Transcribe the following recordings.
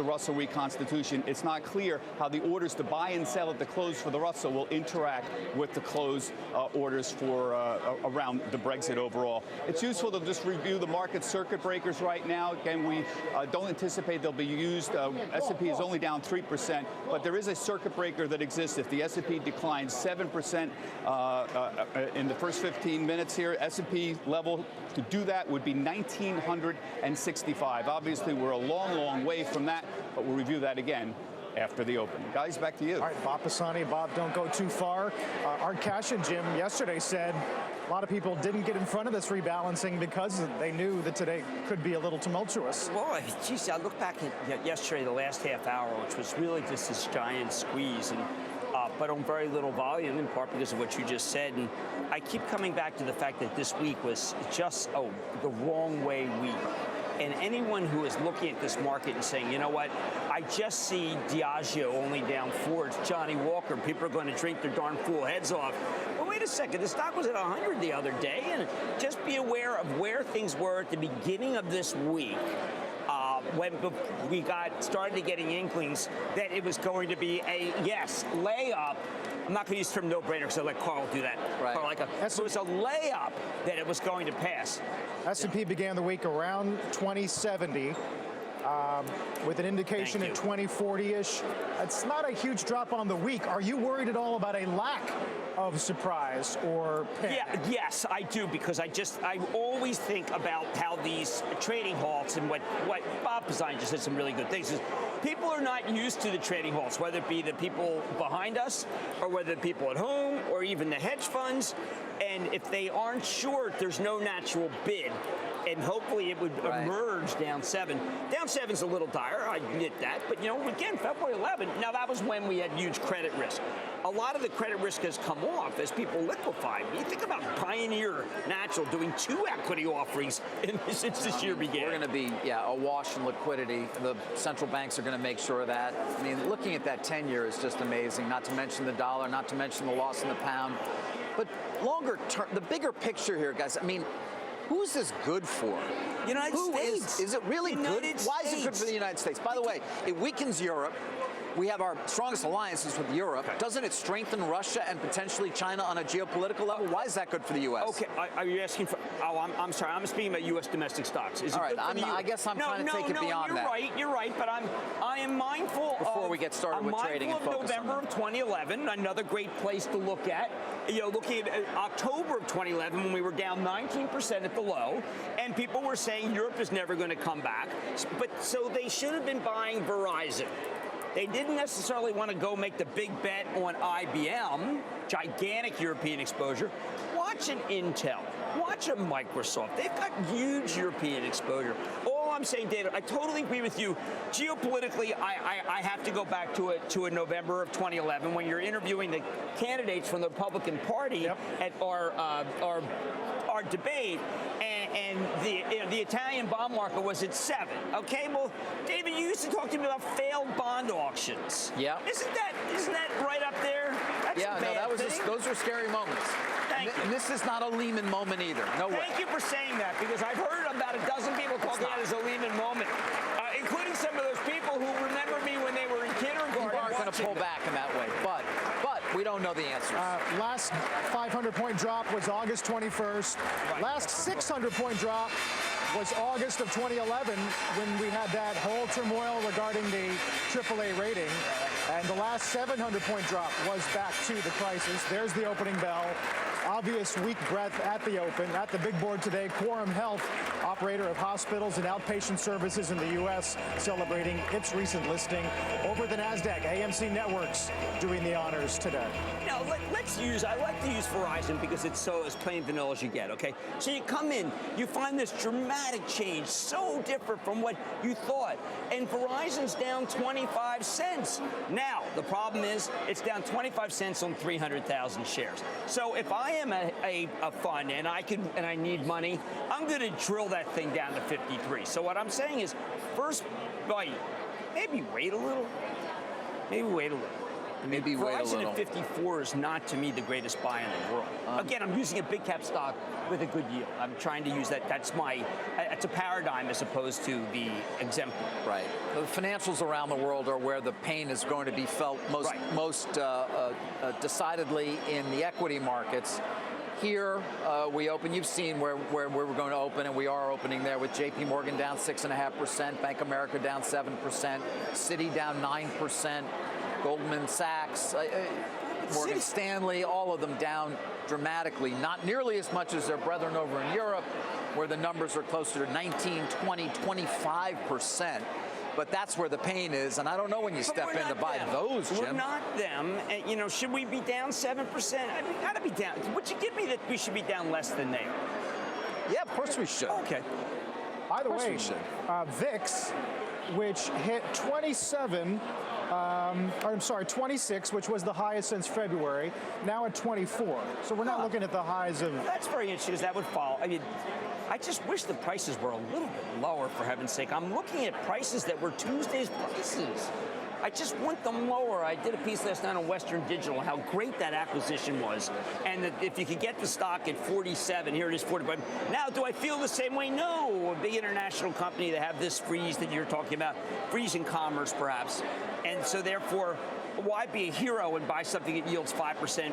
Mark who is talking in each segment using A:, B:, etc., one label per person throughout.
A: the Russell reconstitution. It's not clear how the orders to buy and sell at the close for the Russell will interact with the close orders for around the Brexit overall. It's useful to just review the market circuit breakers right now. Again, we don't anticipate they'll be used. S&P is only down 3%, but there is a circuit breaker that exists. If the S&P declines 7% in the first 15 minutes here, S&P level to do that would be 1,965. Obviously, we're a long, long way from that, but we'll review that again after the open. Guys, back to you.
B: All right, Bob Pisani. Bob, don't go too far. Art Cash and Jim yesterday said a lot of people didn't get in front of this rebalancing because they knew that today could be a little tumultuous.
C: Well, geez, I look back at yesterday, the last half hour, which was really just this giant squeeze, and but on very little volume, in part because of what you just said. And I keep coming back to the fact that this week was just the wrong way week. And anyone who is looking at this market and saying, you know what, I just see Diageo only down 4, it's Johnny Walker, people are going to drink their darn fool heads off. Well, wait a second, the stock was at 100 the other day, and just be aware of where things were at the beginning of this week. When we started to getting inklings that it was going to be a, yes, layup. I'm not going to use the term no-brainer because I let Carl do that.
B: Right.
C: Carl, it was a layup that it was going to pass.
B: S&P began the week around 2070 with an indication at 2040-ish. It's not a huge drop on the week. Are you worried at all about a lack of surprise or panic?
C: Yeah, yes, I do, because I always think about how these trading halts and what Bob Pisani just said some really good things is people are not used to the trading halts, whether it be the people behind us or whether the people at home or even the hedge funds. And if they aren't sure, there's no natural bid. And hopefully it would emerge down 7. Down 7's a little dire, I admit that. But, again, February 11th, now that was when we had huge credit risk. A lot of the credit risk has come off as people liquefy. You think about Pioneer Natural doing 2 equity offerings since this year began.
D: We're going to be, awash in liquidity. The central banks are going to make sure of that. I mean, looking at that 10-year is just amazing, not to mention the dollar, not to mention the loss in the pound. But longer term, the bigger picture here, guys, I mean, who's this good for?
C: United States.
D: Is it really good? Why is it good for the United States? By the way, it weakens Europe. We have our strongest alliances with Europe. Okay. Doesn't it strengthen Russia and potentially China on a geopolitical level? Why is that good for the U.S.?
C: Okay, are you asking for? Oh, I'm sorry. I'm speaking about U.S. domestic stocks. Is
D: all
C: it
D: right. I guess I'm trying to take it beyond that.
C: You're right. But I am mindful.
D: Before we get started with trading and focus
C: November of 2011, another great place to look at. Looking at October of 2011 when we were down 19% at the low, and people were saying Europe is never going to come back. But so they should have been buying Verizon. They didn't necessarily want to go make the big bet on IBM, gigantic European exposure. Watch an Intel. Watch a Microsoft. They've got huge European exposure. All I'm saying, David, I totally agree with you. Geopolitically, I have to go back to a November of 2011 when you're interviewing the candidates from the Republican Party at our debate, and the Italian bond market was at 7. Okay, well, David, you used to talk to me about failed bond auctions.
D: Yeah.
C: Isn't that right up there? That's a bad thing.
D: Those are scary moments. And this is not a Lehman moment either. No way.
C: Thank you for saying that, because I've heard about a dozen people talking about it as a Lehman moment, including some of those people who remember me when they were in kindergarten.
D: You aren't going to pull back in that way, but we don't know the answers.
B: Last 500-point drop was August 21st.
C: Right.
B: Last 600-point drop was August of 2011 when we had that whole turmoil regarding the AAA rating. And the last 700-point drop was back to the crisis. There's the opening bell. Obvious weak breath at the open. At the big board today, Quorum Health, operator of hospitals and outpatient services in the U.S., celebrating its recent listing over the NASDAQ. AMC Networks doing the honors today.
C: Now, I like to use Verizon because it's so as plain vanilla as you get, okay? So you come in, you find this dramatic change, so different from what you thought. And Verizon's down 25 cents. Now, the problem is it's down 25 cents on 300,000 shares. So if I am a fund and I need money, I'm going to drill that thing down to 53. So what I'm saying is, first bite, maybe wait a little.
D: Maybe wait a
C: Verizon
D: little.
C: at 54 is not, to me, the greatest buy in the world. Again, I'm using a big cap stock with a good yield. I'm trying to use that. That's a paradigm as opposed to the exemplar.
D: Right. The financials around the world are where the pain is going to be felt most decidedly in the equity markets. Here, we open. You've seen where we're going to open, and we are opening there with J.P. Morgan down 6.5%, Bank of America down 7%, Citi down 9%, Goldman Sachs, Morgan Stanley, all of them down dramatically. Not nearly as much as their brethren over in Europe, where the numbers are closer to 19, 20, 25%. But that's where the pain is, and I don't know when you step in to buy those, Jim.
C: We're not them. And, should we be down 7%? I mean, got to be down. Would you give me that we should be down less than they are?
D: Yeah, of course we should.
C: Okay.
B: By the way, VIX, which hit 27, I'm sorry, 26, which was the highest since February, now at 24. So we're not looking at the highs of...
C: That's very interesting, because that would follow. I mean, I just wish the prices were a little bit lower, for heaven's sake. I'm looking at prices that were Tuesday's prices. I just want them lower. I did a piece last night on Western Digital, how great that acquisition was. And that if you could get the stock at 47, here it is 45. Now, do I feel the same way? No. A big international company that have this freeze that you're talking about, freeze in commerce, perhaps. And so, therefore, why be a hero and buy something that yields 5%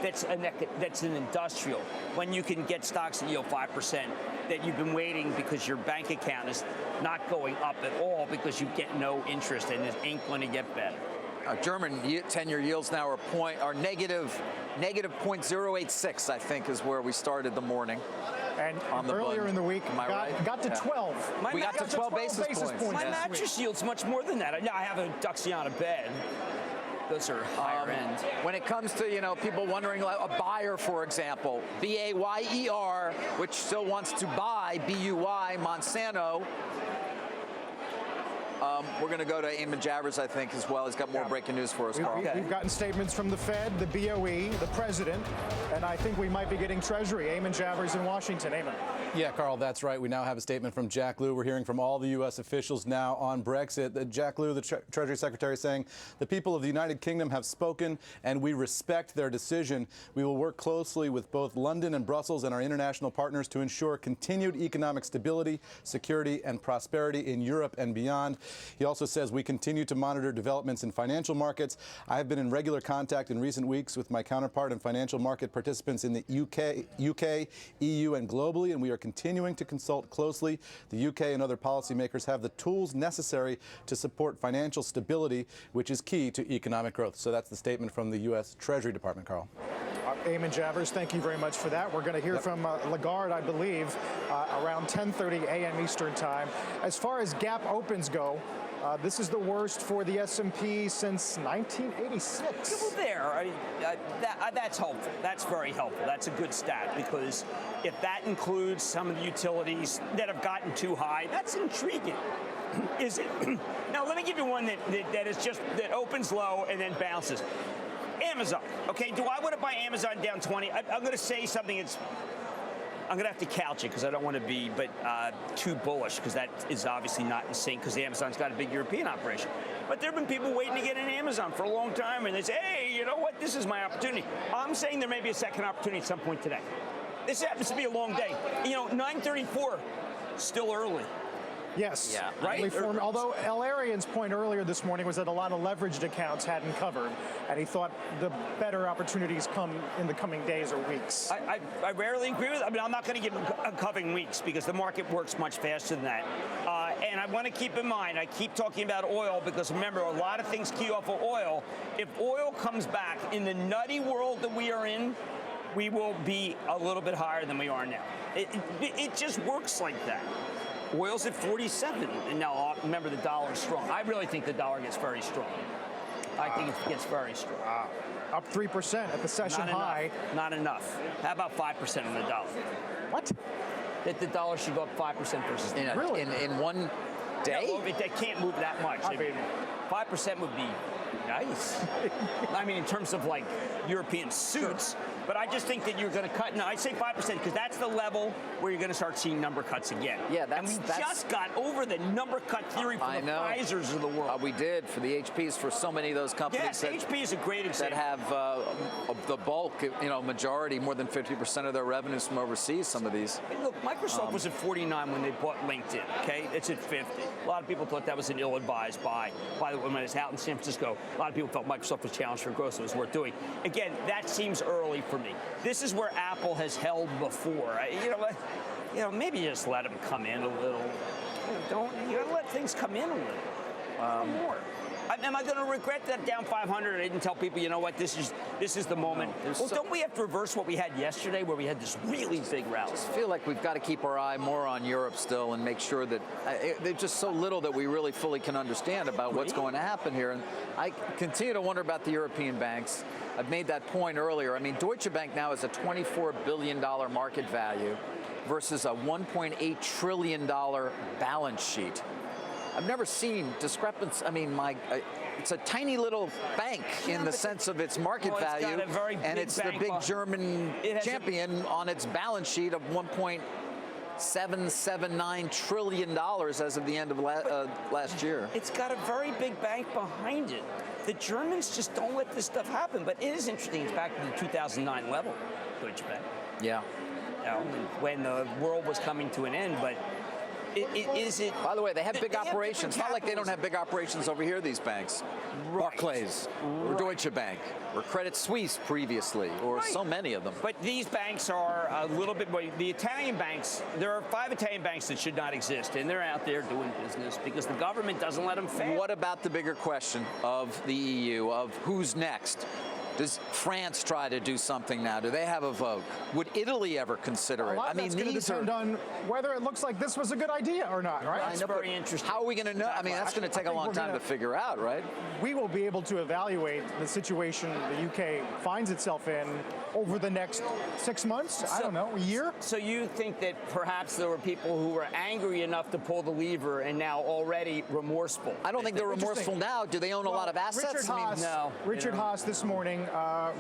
C: that's an industrial, when you can get stocks that yield 5% that you've been waiting because your bank account is not going up at all because you get no interest and it ain't going to get better.
D: German 10-year yields now are negative 0.086, I think, is where we started the morning.
B: And
D: on the
B: earlier
D: bund.
B: in the week,
D: Am I right?
B: got to 12.
D: We got to 12 basis points.
C: My mattress yields much more than that. I have a Duxiana bed. Those are higher end.
D: When it comes to, people wondering, like a buyer, for example, BAYER, which still wants to buy BUY, Monsanto. We're going to go to Eamon Javers, I think, as well. He's got more breaking news for us, Carl.
B: We've gotten statements from the Fed, the BOE, the President, and I think we might be getting Treasury. Eamon Javers in Washington. Eamon.
E: Yeah, Carl, that's right. We now have a statement from Jack Lew. We're hearing from all the U.S. officials now on Brexit. Jack Lew, the Treasury Secretary, saying the people of the United Kingdom have spoken and we respect their decision. We will work closely with both London and Brussels and our international partners to ensure continued economic stability, security, and prosperity in Europe and beyond. He also says we continue to monitor developments in financial markets. I have been in regular contact in recent weeks with my counterpart and financial market participants in the UK, EU, and globally, and we are continuing to consult closely. The UK and other policymakers have the tools necessary to support financial stability, which is key to economic growth. So that's the statement from the U.S. Treasury Department, Carl.
B: Eamon Javers, thank you very much for that. We're going to hear from Lagarde, I believe, around 10:30 a.m. Eastern Time. As far as gap opens go, this is the worst for the S&P since 1986.
C: Well, there, that's helpful. That's very helpful. That's a good stat, because if that includes some of the utilities that have gotten too high, that's intriguing. Is it? Now, let me give you one that opens low and then bounces. Amazon. Okay, do I want to buy Amazon down 20? I'm going to say something that's... I'm going to have to couch it because I don't want to be too bullish, because that is obviously not in sync, because Amazon's got a big European operation. But there have been people waiting to get in Amazon for a long time, and they say, hey, you know what, this is my opportunity. I'm saying there may be a second opportunity at some point today. This happens to be a long day. 9:34, still early.
B: Yes,
C: yeah, right.
B: Although Al-Arian's point earlier this morning was that a lot of leveraged accounts hadn't covered, and he thought the better opportunities come in the coming days or weeks.
C: I rarely agree with it. I mean, I'm not going to give covering weeks, because the market works much faster than that. And I want to keep in mind, I keep talking about oil, because remember, a lot of things key off of oil. If oil comes back in the nutty world that we are in, we will be a little bit higher than we are now. It just works like that. Oil's at 47, and now remember, the dollar's strong. I really think the dollar gets very strong. I think it gets very strong.
B: Up 3% at the session high.
C: Not enough. How about 5% on the dollar?
B: What?
C: That the dollar should go up 5% versus the
D: in one day?
C: Yeah, well, they can't move that much. 5% would be Nice. I mean, in terms of like European suits, but I just think that you're going to cut. No, I'd say 5% because that's the level where you're going to start seeing number cuts again.
D: Yeah,
C: and we just got over the number cut theory for the Pfizers of the world.
D: We did for the HPs for so many of those companies.
C: Yes, HP is a great example.
D: That have the bulk, majority, more than 50% of their revenues from overseas. Some of these.
C: Look, Microsoft was at 49 when they bought LinkedIn. Okay, it's at 50. A lot of people thought that was an ill-advised buy. By the way, when it was out in San Francisco, a lot of people felt Microsoft was challenged for growth, so it was worth doing. Again, that seems early for me. This is where Apple has held before. Maybe just let them come in a little. You gotta let things come in a little more. Am I going to regret that down 500? I didn't tell people, you know what, this is the moment. Well, don't we have to reverse what we had yesterday, where we had this really big rally?
D: I just feel like we've got to keep our eye more on Europe still and make sure that there's just so little that we really fully can understand about what's going to happen here. And I continue to wonder about the European banks. I've made that point earlier. I mean, Deutsche Bank now has a $24 billion market value versus a $1.8 trillion balance sheet. I've never seen discrepancy. I mean, it's a tiny little bank in the sense of its market value, and it's the big German champion on its balance sheet of $1.779 trillion as of the end of last year.
C: It's got a very big bank behind it. The Germans just don't let this stuff happen. But it is interesting. It's back to the 2009 level, Deutsche Bank.
D: Yeah.
C: When the world was coming to an end, but.
D: By the way, they have big operations. It's not like they don't have big operations over here, these banks. Right. Barclays, or Deutsche Bank, or Credit Suisse previously, or so many of them.
C: But these banks are a little bit more. The Italian banks, there are 5 Italian banks that should not exist, and they're out there doing business because the government doesn't let them fail.
D: What about the bigger question of the EU, of who's next? Does France try to do something now? Do they have a vote? Would Italy ever consider it?
B: I mean, that's going to depend on whether it looks like this was a good idea or not, right?
C: That's very interesting.
D: How are we going to know? I mean, that's going to take a long time to figure out, right?
B: We will be able to evaluate the situation the UK finds itself in over the next 6 months. I don't know, a year.
C: So you think that perhaps there were people who were angry enough to pull the lever and now already remorseful?
D: I don't think they're remorseful now. Do they own a lot of assets?
B: Richard Haas this morning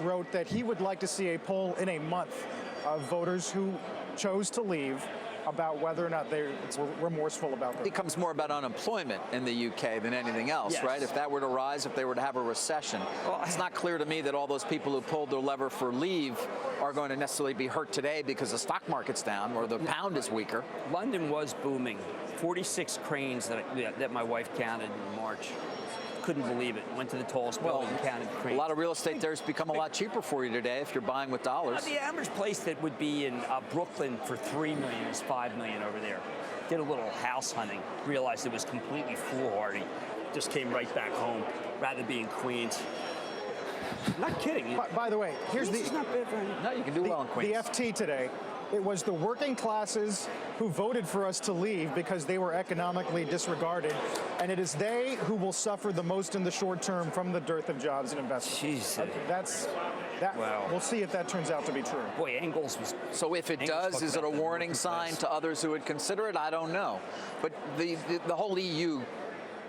B: wrote that he would like to see a poll in a month of voters who chose to leave about whether or not they were remorseful about that.
D: It becomes more about unemployment in the UK than anything else, right? If that were to rise, if they were to have a recession, it's not clear to me that all those people who pulled their lever for leave are going to necessarily be hurt today because the stock market's down or the pound is weaker.
C: London was booming. 46 cranes that my wife counted in March. Couldn't believe it. Went to the tallest building and counted cranes.
D: A lot of real estate there has become a lot cheaper for you today if you're buying with dollars.
C: The average place that would be in Brooklyn for $3 million is $5 million over there. Did a little house hunting. Realized it was completely foolhardy. Just came right back home. Rather be in Queens. I'm not kidding.
B: By the way, here's
C: Queens is not bad for anything.
D: No, you can do well in Queens.
B: The FT today. It was the working classes who voted for us to leave because they were economically disregarded, and it is they who will suffer the most in the short term from the dearth of jobs and investment.
C: Jeez.
B: Wow. We'll see if that turns out to be true.
C: Boy, Engels was...
D: So if it does, is it a warning sign to others who would consider it? I don't know. But the whole EU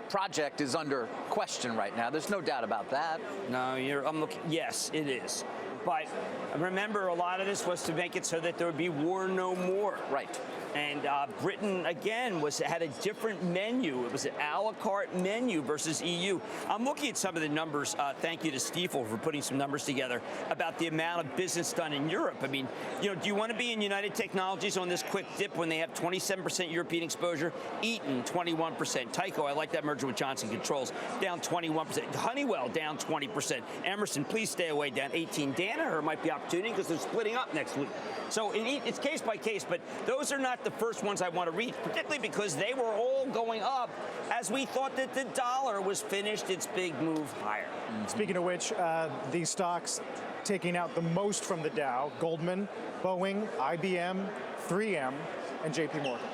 D: project is under question right now. There's no doubt about that.
C: No, I'm looking... Yes, it is. But remember, a lot of this was to make it so that there would be war no more.
D: Right.
C: And Britain, again, had a different menu. It was an a la carte menu versus EU. I'm looking at some of the numbers. Thank you to Stifel for putting some numbers together about the amount of business done in Europe. I mean, do you want to be in United Technologies on this quick dip when they have 27% European exposure? Eaton, 21%. Tyco, I like that merger with Johnson Controls, down 21%. Honeywell, down 20%. Emerson, please stay away, down 18%. Danaher might be opportunity because they're splitting up next week. So it's case by case, but those are not the first ones I want to read, particularly because they were all going up as we thought that the dollar was finished its big move higher.
B: Speaking of which, these stocks taking out the most from the Dow: Goldman, Boeing, IBM, 3M, and JP Morgan.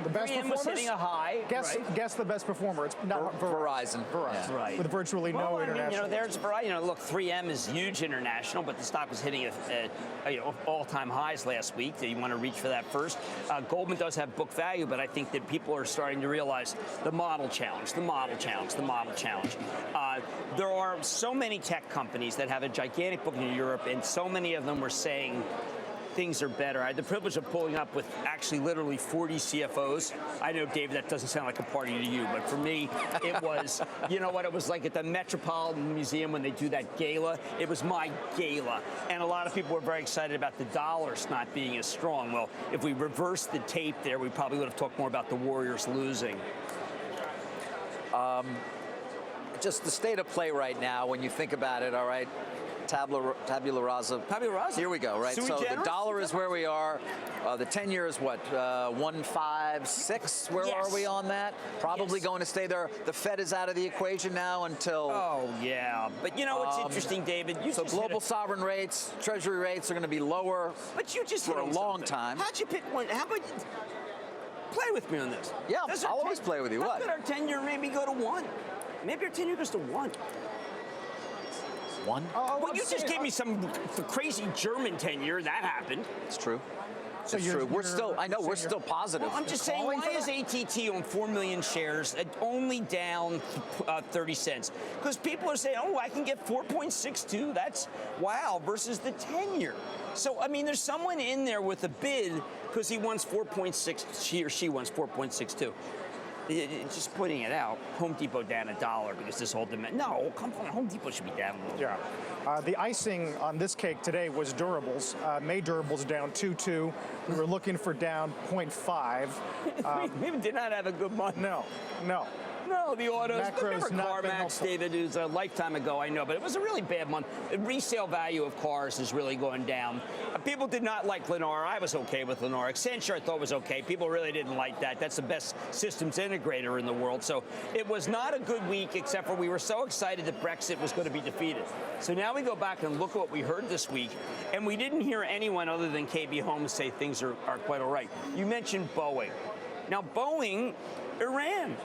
B: The best
C: 3M was
B: performers.
C: hitting a high.
B: Guess the best performer. It's not
D: Verizon.
B: Verizon.
D: Yeah.
C: Right.
B: With virtually no international.
C: There's Verizon. Look, 3M is huge international, but the stock was hitting all-time highs last week. Do you want to reach for that first? Goldman does have book value, but I think that people are starting to realize the model challenge, the model challenge, the model challenge. There are so many tech companies that have a gigantic book in Europe, and so many of them were saying things are better. I had the privilege of pulling up with actually literally 40 CFOs. I know, David, that doesn't sound like a party to you, but for me, it was, you know what, it was like at the Metropolitan Museum when they do that gala. It was my gala. And a lot of people were very excited about the dollars not being as strong. Well, if we reversed the tape there, we probably would have talked more about the Warriors losing.
D: Just the state of play right now, when you think about it, all right, tabula rasa.
C: Tabula rasa.
D: Here we go, right?
C: Sui
D: So
C: generis?
D: the dollar is where we are. The 10-year is what, 156? Where
C: Yes.
D: are we on that? Probably
C: Yes.
D: going to stay there. The Fed is out of the equation now until...
C: Oh, yeah. But you know what's interesting, David? You
D: So
C: just
D: global
C: hit a-
D: sovereign rates, treasury rates are going to be lower.
C: But you just
D: for
C: hit
D: a
C: on
D: long
C: something.
D: time.
C: How'd you pick one? How about play with me on this?
D: Yeah,
C: Does our
D: I'll always play with you.
C: How
D: What?
C: could our 10-year maybe go to 1? Maybe our 10-year goes to 1.
D: One?
C: Well, you just gave me some crazy German 10-year. That happened.
D: It's true.
B: So
D: It's
B: you're-
D: true. We're
B: you're-
D: still, I know,
B: so
D: we're
B: you're-
D: still positive.
C: Well, I'm just saying,
B: calling
C: why
B: for
C: is
B: that?
C: ATT on 4 million shares only down 30 cents? Because people are saying, oh, I can get 4.62. That's wow, versus the 10-year. So, I mean, there's someone in there with a bid because he wants 4.6, he or she wants 4.62. Just putting it out, Home Depot down $1 because this whole demand. No, come on, Home Depot should be down a little.
B: Yeah. The icing on this cake today was durables. May durables down 2.2. We were looking for down 0.5.
C: We did not have a good month.
B: No.
C: No, the autos.
B: Macro's
C: Remember
B: not been
C: CarMax,
B: helpful.
C: David, it was a lifetime ago, I know, but it was a really bad month. The resale value of cars is really going down. People did not like Lennar. I was okay with Lennar. Accenture I thought was okay. People really didn't like that. That's the best systems integrator in the world. So it was not a good week, except for we were so excited that Brexit was going to be defeated. So now we go back and look at what we heard this week, and we didn't hear anyone other than KB Holmes say things are quite all right. You mentioned Boeing. Now, Boeing, Iran.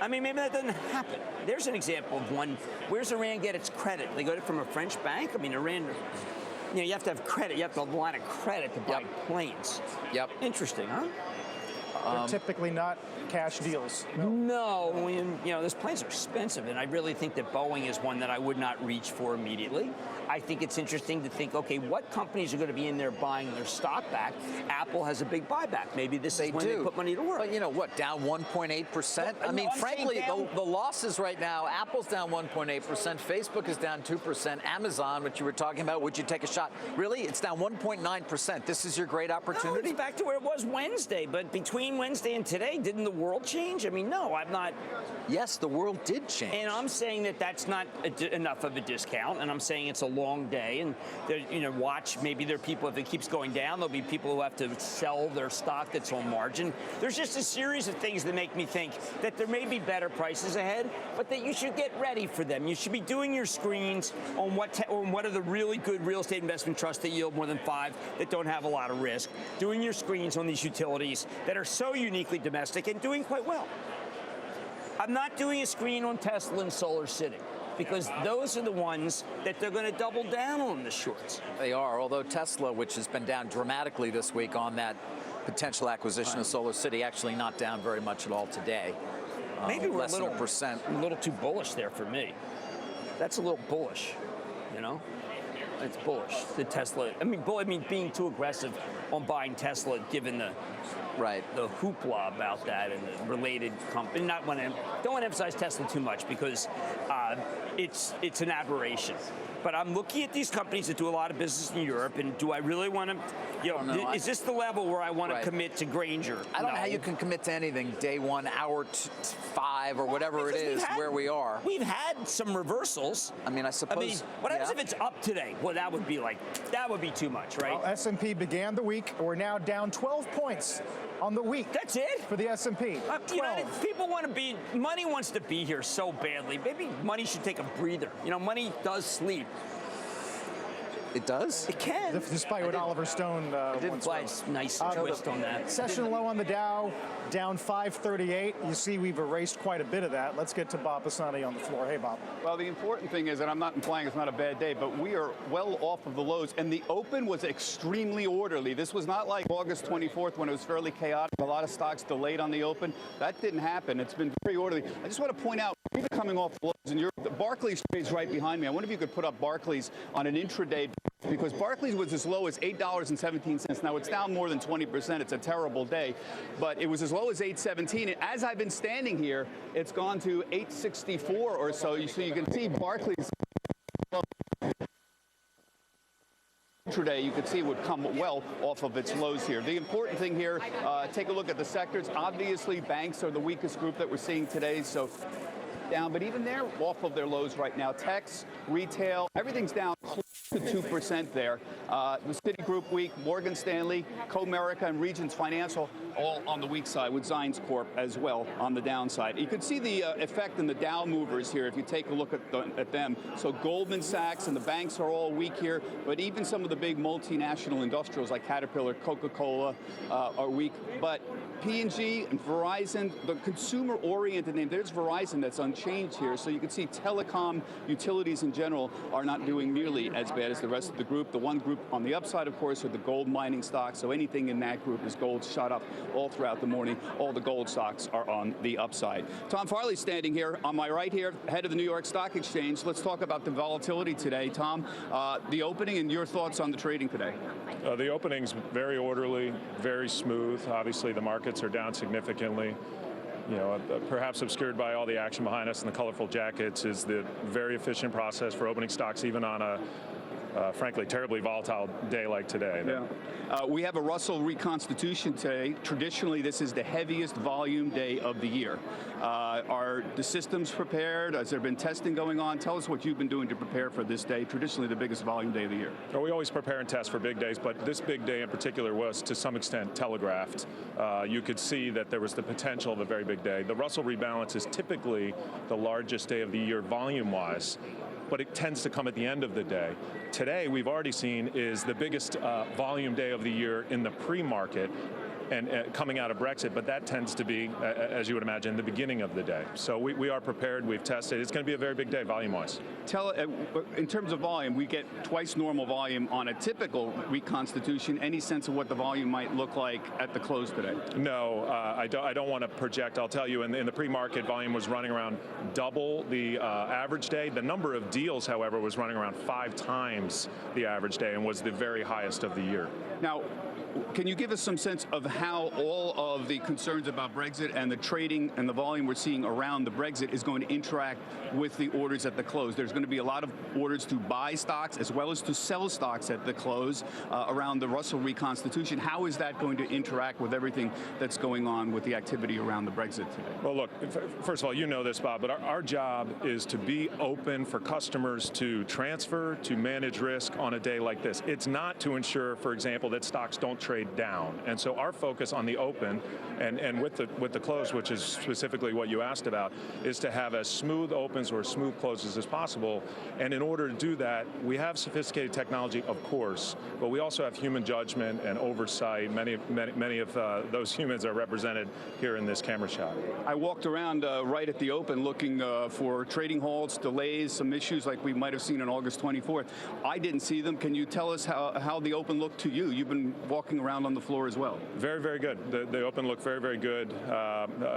C: I mean, maybe that doesn't happen. There's an example of one. Where's Iran get its credit? They got it from a French bank? I mean, Iran, you have to have credit. You have to have a line of credit to buy planes.
D: Yep.
C: Interesting, huh?
B: They're typically not cash deals.
C: No, those planes are expensive, and I really think that Boeing is one that I would not reach for immediately. I think it's interesting to think, okay, what companies are going to be in there buying their stock back? Apple has a big buyback. Maybe this is when they put money to work.
D: But you know what, down 1.8%?
C: Well,
D: I mean,
C: no, I'm
D: frankly,
C: saying down-
D: the losses right now, Apple's down 1.8%, Facebook is down 2%, Amazon, which you were talking about, would you take a shot? Really? It's down 1.9%. This is your great
C: No,
D: opportunity?
C: it's back to where it was Wednesday, but between Wednesday and today, didn't the world change? I mean, no, I'm not.
D: Yes, the world did change.
C: And I'm saying that that's not enough of a discount, and I'm saying it's a long day, and watch, maybe there are people, if it keeps going down, there'll be people who have to sell their stock that's on margin. There's just a series of things that make me think that there may be better prices ahead, but that you should get ready for them. You should be doing your screens on what are the really good real estate investment trusts that yield more than 5, that don't have a lot of risk, doing your screens on these utilities that are so uniquely domestic and doing quite well. I'm not doing a screen on Tesla and Solar City, because those are the ones that they're going to double down on, the shorts.
D: They are, although Tesla, which has been down dramatically this week on that potential acquisition of Solar City, actually not down very much at all today.
C: Maybe we're
D: less than a percent.
C: a little too bullish there for me. That's a little bullish, It's bullish. The Tesla. I mean, being too aggressive on buying Tesla, given the hoopla about that and the related company. Don't want to emphasize Tesla too much because it's an aberration. But I'm looking at these companies that do a lot of business in Europe, and do I really want to, is this the level where I want to commit to Grainger?
D: I don't know how you can commit to anything day 1, hour 5, or whatever it is, where we are.
C: We've had some reversals.
D: I mean, I suppose.
C: What happens if it's up today? Well, that would be too much, right?
B: Well, S&P began the week. We're now down 12 points on the week.
C: That's it?
B: For the S&P.
C: People want to be, money wants to be here so badly. Maybe money should take a breather. Money does sleep.
D: It does?
C: It can.
B: Despite what Oliver Stone once wrote.
C: Nice twist on that.
B: Session low on the Dow, down 538. You see we've erased quite a bit of that. Let's get to Bob Pisani on the floor. Hey, Bob.
A: Well, the important thing is, and I'm not implying it's not a bad day, but we are well off of the lows, and the open was extremely orderly. This was not like August 24th when it was fairly chaotic. A lot of stocks delayed on the open. That didn't happen. It's been very orderly. I just want to point out, we've been coming off the lows, and the Barclays trades right behind me. I wonder if you could put up Barclays on an intraday, because Barclays was as low as $8.17. Now, it's down more than 20%. It's a terrible day. But it was as low as $8.17. And as I've been standing here, it's gone to $8.64 or so. So you can see Barclays intraday, you could see it would come well off of its lows here. The important thing here, take a look at the sectors. Obviously, banks are the weakest group that we're seeing today. So down, but even they're off of their lows right now. Techs, retail, everything's down close to 2% there. The Citigroup weak, Morgan Stanley, Comerica, and Regions Financial all on the weak side, with Zions Corp as well on the downside. You can see the effect in the Dow movers here if you take a look at them. So Goldman Sachs and the banks are all weak here, but even some of the big multinational industrials like Caterpillar, Coca-Cola are weak. But P&G and Verizon, the consumer-oriented name, there's Verizon that's unchanged here. So you can see telecom, utilities in general are not doing nearly as bad as the rest of the group. The one group on the upside, of course, are the gold mining stocks. So anything in that group is gold shot up all throughout the morning. All the gold stocks are on the upside. Tom Farley standing here on my right here, head of the New York Stock Exchange. Let's talk about the volatility today. Tom, the opening and your thoughts on the trading today.
F: The opening's very orderly, very smooth. Obviously, the markets are down significantly. You know, perhaps obscured by all the action behind us and the colorful jackets is the very efficient process for opening stocks, even on a frankly, terribly volatile day like today.
A: Yeah. We have a Russell reconstitution today. Traditionally, this is the heaviest volume day of the year. Are the systems prepared? Has there been testing going on? Tell us what you've been doing to prepare for this day, traditionally the biggest volume day of the year.
F: Well, we always prepare and test for big days, but this big day in particular was, to some extent, telegraphed. You could see that there was the potential of a very big day. The Russell rebalance is typically the largest day of the year volume-wise, but it tends to come at the end of the day. Today, we've already seen is the biggest volume day of the year in the pre-market, and coming out of Brexit, but that tends to be, as you would imagine, the beginning of the day. So we are prepared, we've tested. It's going to be a very big day volume-wise.
A: In terms of volume, we get twice normal volume on a typical reconstitution. Any sense of what the volume might look like at the close today?
F: No, I don't want to project. I'll tell you, in the pre-market, volume was running around double the average day. The number of deals, however, was running around 5 times the average day and was the very highest of the year.
A: Now, can you give us some sense of how all of the concerns about Brexit and the trading and the volume we're seeing around the Brexit is going to interact with the orders at the close? There's going to be a lot of orders to buy stocks as well as to sell stocks at the close around the Russell reconstitution. How is that going to interact with everything that's going on with the activity around the Brexit today?
F: Well, look, first of all, you know this, Bob, but our job is to be open for customers to transfer, to manage risk on a day like this. It's not to ensure, for example, that stocks don't trade down. And so our focus on the open and with the close, which is specifically what you asked about, is to have as smooth opens or smooth closes as possible. And in order to do that, we have sophisticated technology, of course, but we also have human judgment and oversight. Many of those humans are represented here in this camera shot.
A: I walked around right at the open looking for trading halts, delays, some issues like we might have seen on August 24th. I didn't see them. Can you tell us how the open looked to you? You've been walking around on the floor as well.
F: Very, very good. The open looked very, very good.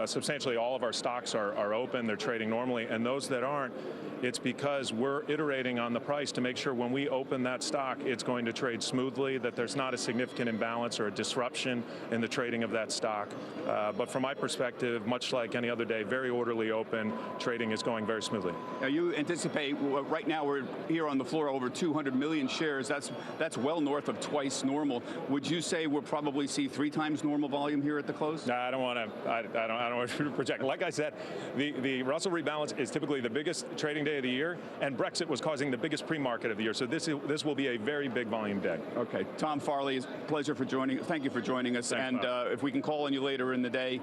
F: Substantially all of our stocks are open. They're trading normally. And those that aren't, it's because we're iterating on the price to make sure when we open that stock, it's going to trade smoothly, that there's not a significant imbalance or a disruption in the trading of that stock. But from my perspective, much like any other day, very orderly open. Trading is going very smoothly.
A: Now you anticipate, right now we're here on the floor over 200 million shares. That's well north of twice normal. Would you say we'll probably see 3 times times normal volume here at the close?
F: No, I don't want to. I don't want to project. Like I said, the Russell rebalance is typically the biggest trading day of the year, and Brexit was causing the biggest pre-market of the year. So this will be a very big volume day.
A: Okay, Tom Farley, it's a pleasure for joining. Thank you for joining us.
F: Thanks,
A: and if we can call on you later in the day,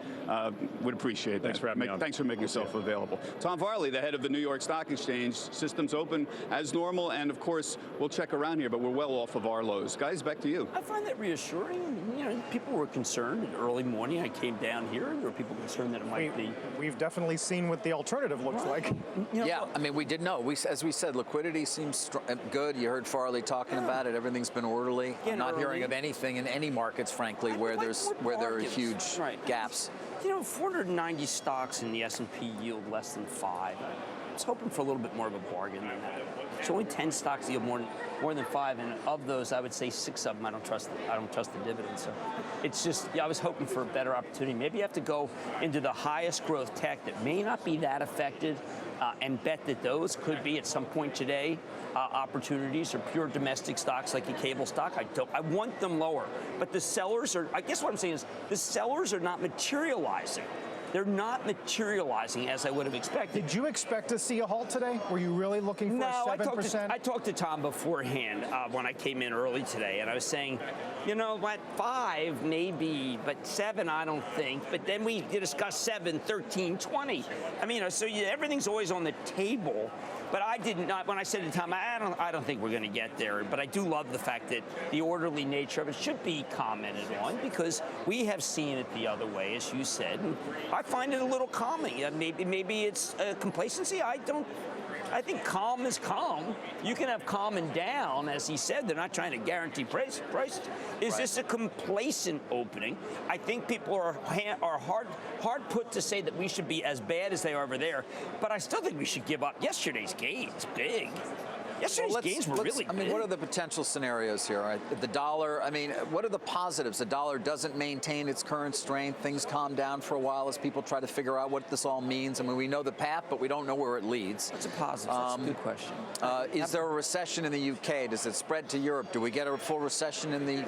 A: would appreciate that.
F: Thanks for having me on.
A: Thanks for making yourself available. Tom Farley, the head of the New York Stock Exchange. Systems open as normal, and of course we'll check around here, but we're well off of our lows. Guys, back to you.
C: I find that reassuring. You know, people were concerned in early morning. I came down here, and there were people concerned that it might be.
B: We've definitely seen what the alternative looks like.
C: You know,
D: Yeah, I mean, we did know. As we said, liquidity seems good. You heard Farley talking about it. Everything's been orderly. I'm not hearing of anything in any markets, frankly, where there are huge gaps.
C: You know, 490 stocks in the S&P yield less than 5. I was hoping for a little bit more of a bargain than that. It's only 10 stocks that yield more than 5, and of those, I would say 6 of them I don't trust the dividends. So it's just, I was hoping for a better opportunity. Maybe you have to go into the highest growth tech that may not be that affected, and bet that those could be at some point today opportunities, or pure domestic stocks like a cable stock. I want them lower, but the sellers are. I guess what I'm saying is the sellers are not materializing. They're not materializing as I would have expected.
B: Did you expect to see a halt today? Were you really looking for a 7%?
C: I talked to Tom beforehand when I came in early today, and I was saying, you know what, 5 maybe, but 7 I don't think. But then we discussed 7, 13, 20. I mean, so everything's always on the table. But I did not, when I said to Tom, I don't think we're going to get there. But I do love the fact that the orderly nature of it should be commented on, because we have seen it the other way, as you said. And I find it a little calming. Maybe it's complacency. I think calm is calm. You can have calm and down, as he said. They're not trying to guarantee prices. Is this a complacent opening? I think people are hard put to say that we should be as bad as they are over there, but I still think we should give up. Yesterday's gains, big. Yesterday's gains were really big.
D: I mean, what are the potential scenarios here? Right? The dollar, I mean, what are the positives? The dollar doesn't maintain its current strength. Things calm down for a while as people try to figure out what this all means. I mean, we know the path, but we don't know where it leads.
C: That's a positive. That's a good question.
D: Is there a recession in the UK? Does it spread to Europe? Do we get a full recession in the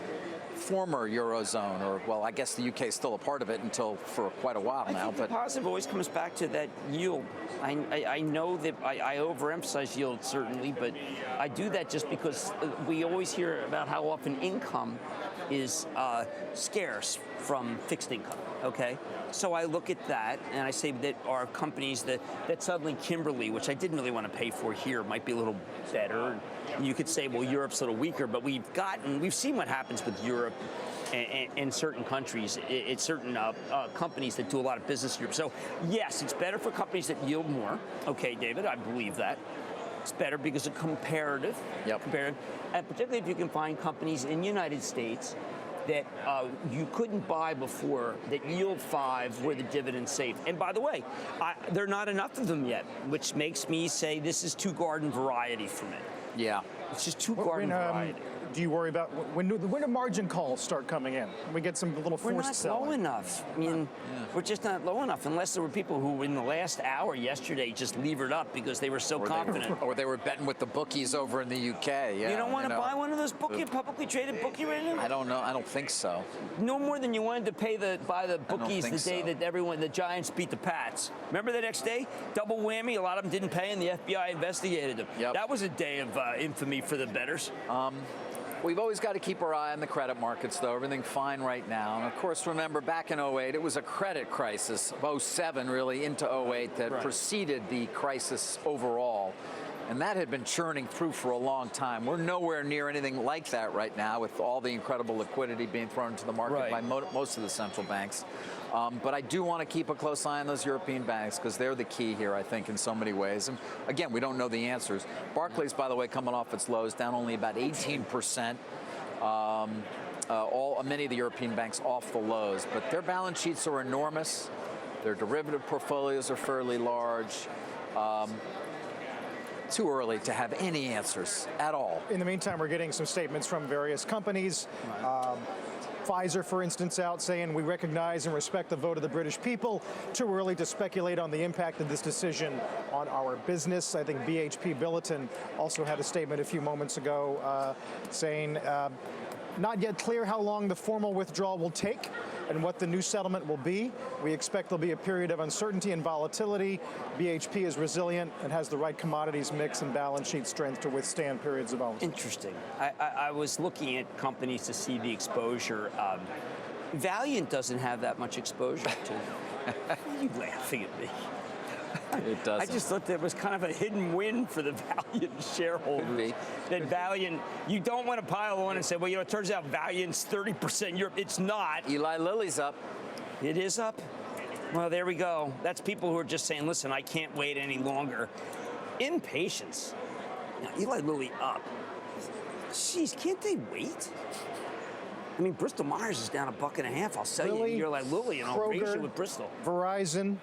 D: former Eurozone? Or, well, I guess the UK is still a part of it until for quite a while now.
C: I think the positive always comes back to that yield. I know that I overemphasize yield, certainly, but I do that just because we always hear about how often income is scarce from fixed income, okay? So I look at that, and I say that our companies that suddenly Kimberly, which I didn't really want to pay for here, might be a little better. And you could say, well, Europe's a little weaker, but we've seen what happens with Europe and certain countries. It's certain companies that do a lot of business in Europe. So yes, it's better for companies that yield more. Okay, David, I believe that. It's better because of comparative. Comparative. And particularly if you can find companies in the United States that you couldn't buy before that yield 5 where the dividend's safe. And by the way, there are not enough of them yet, which makes me say this is too garden variety for me.
D: Yeah.
C: It's just too garden variety.
B: Do you worry about when do margin calls start coming in? We get some little forced selling.
C: We're not low enough. I mean, we're just not low enough, unless there were people who in the last hour yesterday just levered up because they were so confident.
D: Or they were betting with the bookies over in the UK. Yeah,
C: you don't want to buy one of those publicly traded bookie right now?
D: I don't know. I don't think so.
C: No more than you wanted to buy the bookies the day that the Giants beat the Pats. Remember the next day? Double whammy. A lot of them didn't pay, and the FBI investigated them.
D: Yep.
C: That was a day of infamy for the bettors.
D: We've always got to keep our eye on the credit markets, though. Everything fine right now. And of course, remember, back in 08, it was a credit crisis, 07 really, into 08, that preceded the crisis overall. And that had been churning through for a long time. We're nowhere near anything like that right now, with all the incredible liquidity being thrown into the market by most of the central banks. But I do want to keep a close eye on those European banks, because they're the key here, I think, in so many ways. And again, we don't know the answers. Barclays, by the way, coming off its lows, down only about 18%. Many of the European banks off the lows, but their balance sheets are enormous. Their derivative portfolios are fairly large. Too early to have any answers at all.
B: In the meantime, we're getting some statements from various companies. Pfizer, for instance, out saying we recognize and respect the vote of the British people. Too early to speculate on the impact of this decision on our business. I think BHP Billiton also had a statement a few moments ago saying Not yet clear how long the formal withdrawal will take and what the new settlement will be. We expect there'll be a period of uncertainty and volatility. BHP is resilient and has the right commodities mix and balance sheet strength to withstand periods of volatility.
C: Interesting. I was looking at companies to see the exposure. Valiant doesn't have that much exposure to. Why are you laughing at me?
D: It does.
C: I just thought there was kind of a hidden win for the Valiant shareholders. That Valiant, you don't want to pile on and say, well, it turns out Valiant's 30% Europe. It's not.
D: Eli Lilly's up.
C: It is up? Well, there we go. That's people who are just saying, listen, I can't wait any longer. Impatience. Now, Eli Lilly up. Jeez, can't they wait? I mean, Bristol Myers is down $1.50. I'll sell you Eli Lilly and I'll raise you with Bristol.
B: Verizon.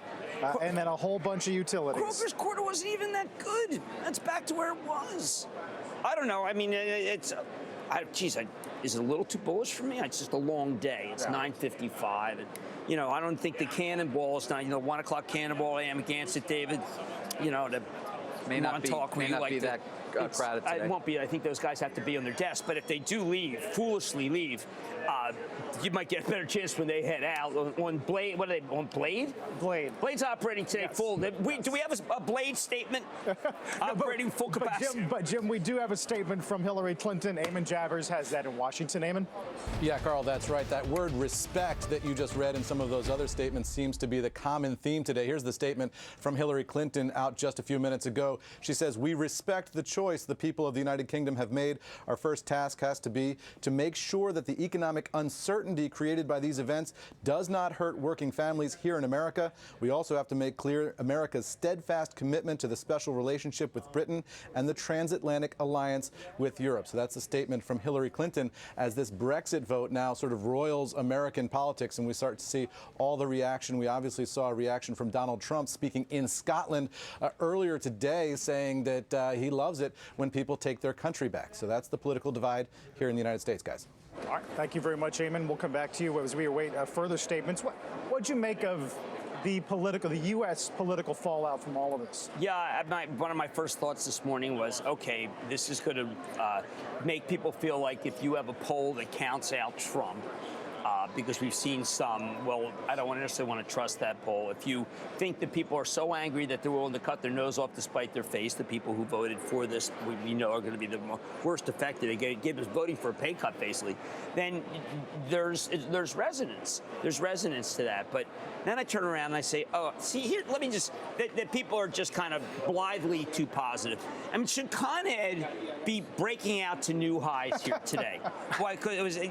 B: And then a whole bunch of utilities.
C: Kroger's quarter wasn't even that good. That's back to where it was. I don't know. I mean, is it a little too bullish for me? It's just a long day. It's 9:55. And, I don't think the cannonball is not, 1 o'clock cannonball. I am against it, David. To
D: may not be that crowded today.
C: It won't be. I think those guys have to be on their desk. But if they do leave, foolishly leave, you might get a better chance when they head out on Blade. What are they on Blade?
B: Blade.
C: Blade's operating today full. Do we have a Blade statement? Operating full capacity.
B: But Jim, we do have a statement from Hillary Clinton. Eamon Javers has that in Washington. Eamon?
E: Yeah, Carl, that's right. That word respect that you just read in some of those other statements seems to be the common theme today. Here's the statement from Hillary Clinton out just a few minutes ago. She says, "We respect the choice the people of the United Kingdom have made. Our first task has to be to make sure that the economic uncertainty created by these events does not hurt working families here in America. We also have to make clear America's steadfast commitment to the special relationship with Britain and the transatlantic alliance with Europe." So that's a statement from Hillary Clinton as this Brexit vote now sort of roils American politics and we start to see all the reaction. We obviously saw a reaction from Donald Trump speaking in Scotland earlier today saying that he loves it when people take their country back. So that's the political divide here in the United States, guys.
B: All right. Thank you very much, Eamon. We'll come back to you as we await further statements. What'd you make of the U.S. political fallout from all of this?
C: Yeah, one of my first thoughts this morning was, okay, this is going to make people feel like if you have a poll that counts out Trump, because we've seen some, well, I don't necessarily want to trust that poll. If you think that people are so angry that they're willing to cut their nose off to spite their face, the people who voted for this, we know are going to be the worst affected. They give us voting for a pay cut, basically. Then there's resonance. There's resonance to that. But then I turn around and I say, oh, see here, let me just, that people are just kind of blithely too positive. I mean, should Con Ed be breaking out to new highs here today? Why?